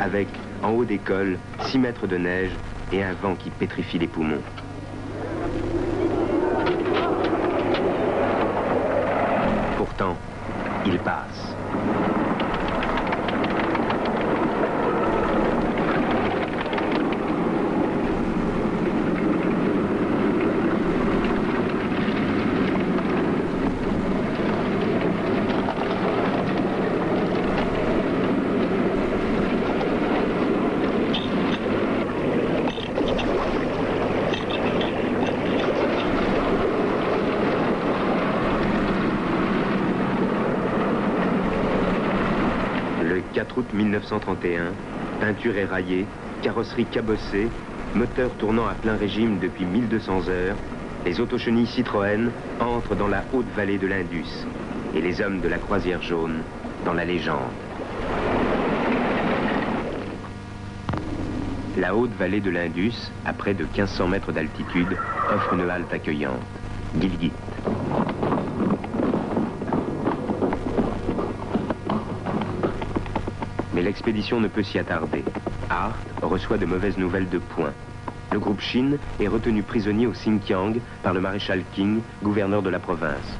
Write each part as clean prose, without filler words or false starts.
avec, en haut des cols, 6 mètres de neige et un vent qui pétrifie les poumons. Pourtant, il passe. Le 4 août 1931, peinture éraillée, carrosserie cabossée, moteur tournant à plein régime depuis 1200 heures, les autochenilles Citroën entrent dans la haute vallée de l'Indus et les hommes de la croisière jaune dans la légende. La haute vallée de l'Indus, à près de 1500 mètres d'altitude, offre une halte accueillante, Gilgit. Mais l'expédition ne peut s'y attarder. Hart reçoit de mauvaises nouvelles de Point. Le groupe Chine est retenu prisonnier au Xinjiang par le maréchal King, gouverneur de la province.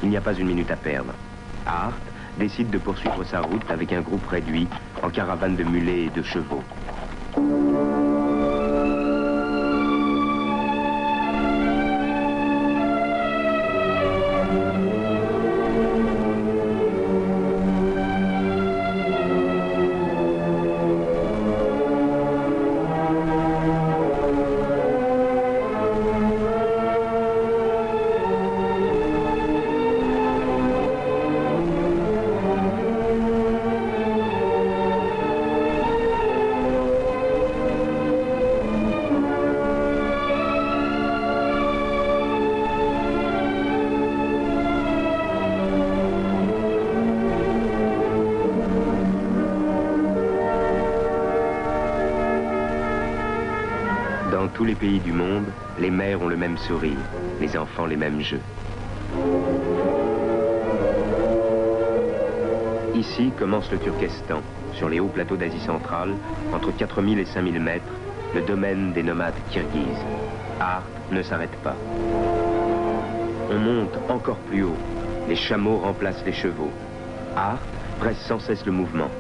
Il n'y a pas une minute à perdre. Hart décide de poursuivre sa route avec un groupe réduit, en caravane de mulets et de chevaux. Dans tous les pays du monde, les mères ont le même sourire, les enfants les mêmes jeux. Ici commence le Turkestan, sur les hauts plateaux d'Asie centrale, entre 4000 et 5000 mètres, le domaine des nomades kirghizes. Hart ne s'arrête pas. On monte encore plus haut. Les chameaux remplacent les chevaux. Hart presse sans cesse le mouvement.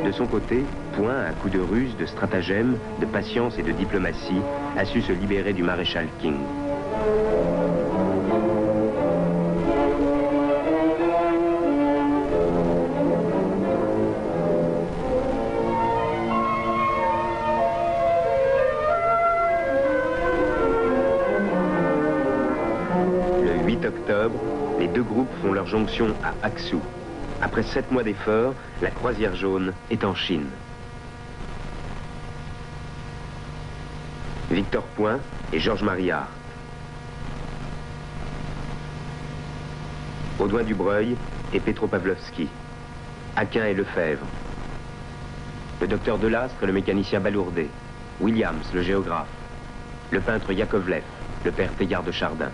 De son côté, Point, à coups de ruse, de stratagème, de patience et de diplomatie, a su se libérer du maréchal King. Le 8 octobre, les deux groupes font leur jonction à Aksu. Après 7 mois d'efforts, la croisière jaune est en Chine. Victor Point et Georges-Marie Hart. Audouin-Dubreuil et Petropavlovski. Aquin et Lefebvre. Le docteur Delastre et le mécanicien Balourdet. Williams, le géographe. Le peintre Yakovlev, le père Teilhard de Chardin.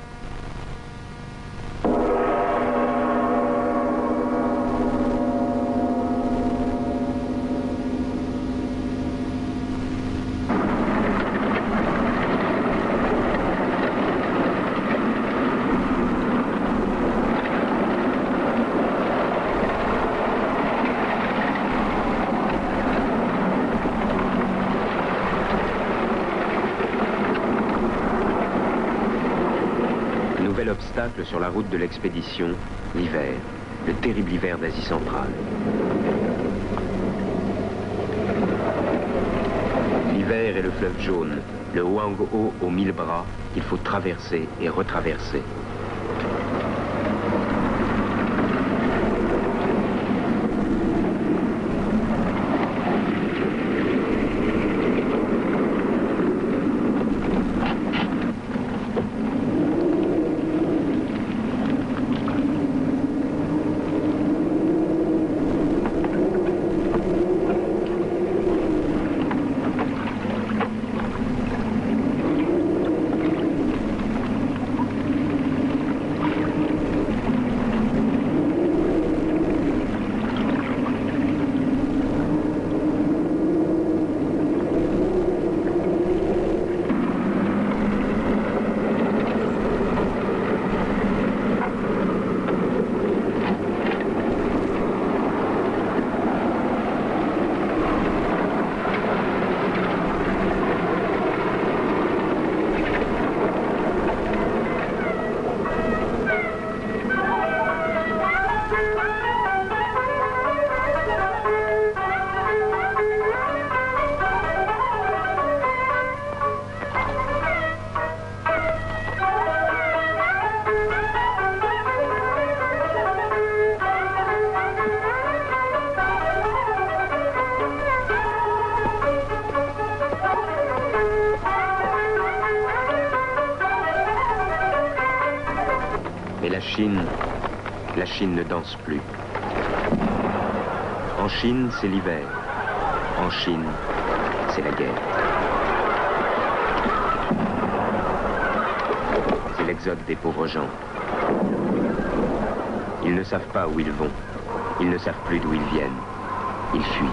Nouvel obstacle sur la route de l'expédition, l'hiver, le terrible hiver d'Asie centrale. L'hiver est le fleuve jaune, le Huanghe aux 1000 bras qu'il faut traverser et retraverser. la Chine ne danse plus. En Chine, c'est l'hiver. En Chine, c'est la guerre. C'est l'exode des pauvres gens. Ils ne savent pas où ils vont. Ils ne savent plus d'où ils viennent. Ils fuient.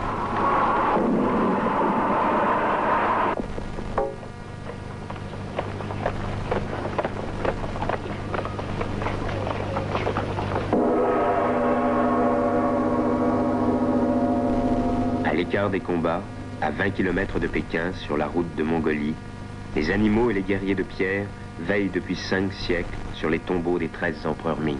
À l'écart des combats, à 20 km de Pékin, sur la route de Mongolie, les animaux et les guerriers de pierre veillent depuis 5 siècles sur les tombeaux des 13 empereurs Ming.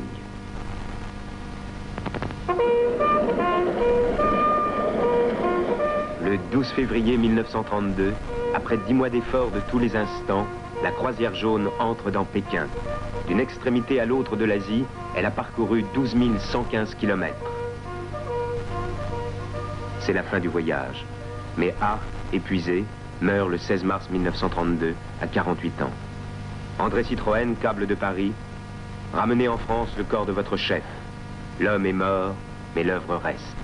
Le 12 février 1932, après 10 mois d'efforts de tous les instants, la croisière jaune entre dans Pékin. D'une extrémité à l'autre de l'Asie, elle a parcouru 12 115 km. C'est la fin du voyage. Mais Hart, épuisé, meurt le 16 mars 1932, à 48 ans. André Citroën, câble de Paris, ramenez en France le corps de votre chef. L'homme est mort, mais l'œuvre reste.